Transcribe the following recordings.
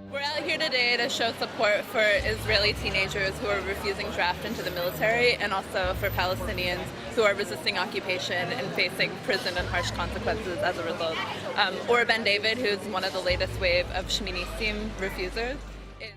We're out here today to show support for Israeli teenagers who are refusing draft into the military, and also for Palestinians who are resisting occupation and facing prison and harsh consequences as a result. Or Ben David, who's one of the latest wave of Shministim refusers.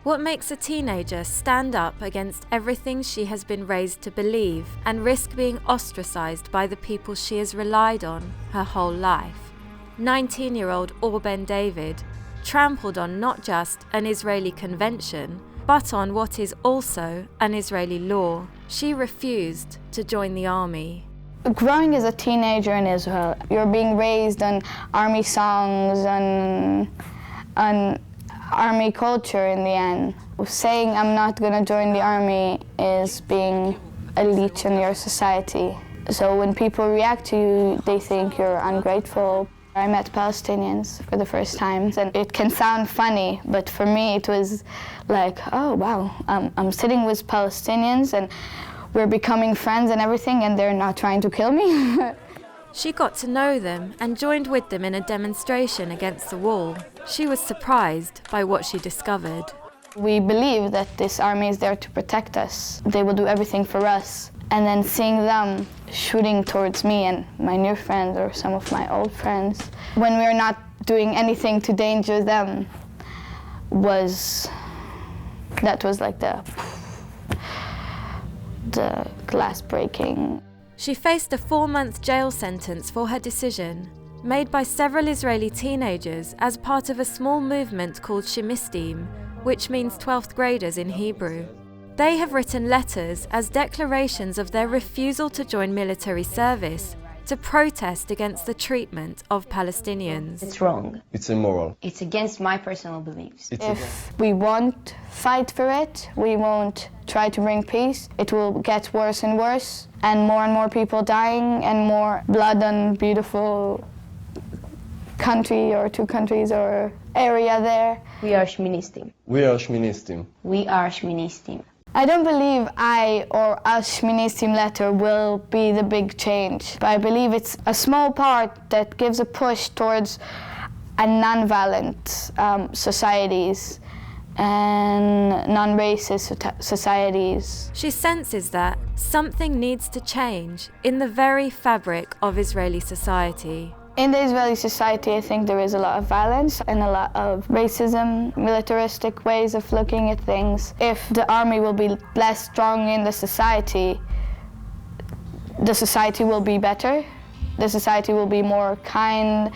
What makes a teenager stand up against everything she has been raised to believe and risk being ostracized by the people she has relied on her whole life? 19-year-old Or Ben David trampled on not just an Israeli convention, but on what is also an Israeli law. She refused to join the army. Growing as a teenager in Israel, you're being raised on army songs and army culture in the end. Saying I'm not going to join the army is being a leech in your society. So when people react to you, they think you're ungrateful. I met Palestinians for the first time, and it can sound funny, but for me it was like, oh wow, I'm sitting with Palestinians and we're becoming friends and everything, and they're not trying to kill me. She got to know them and joined with them in a demonstration against the wall. She was surprised by what she discovered. We believe that this army is there to protect us. They will do everything for us. And then seeing them shooting towards me and my new friends or some of my old friends, when we are not doing anything to danger them, that was like the glass breaking. She faced a 4-month jail sentence for her decision, made by several Israeli teenagers as part of a small movement called Shministim, which means 12th graders in Hebrew. They have written letters as declarations of their refusal to join military service to protest against the treatment of Palestinians. It's wrong. It's immoral. It's against my personal beliefs. If we won't fight for it, we won't try to bring peace, it will get worse and worse, and more people dying, and more blood on beautiful country or two countries or area there. We are Shministim. We are Shministim. We are Shministim. I don't believe I or a Shministim letter will be the big change, but I believe it's a small part that gives a push towards a non-violent societies and non-racist societies. She senses that something needs to change in the very fabric of Israeli society. In the Israeli society, I think there is a lot of violence and a lot of racism, militaristic ways of looking at things. If the army will be less strong in the society will be better. The society will be more kind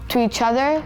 to each other.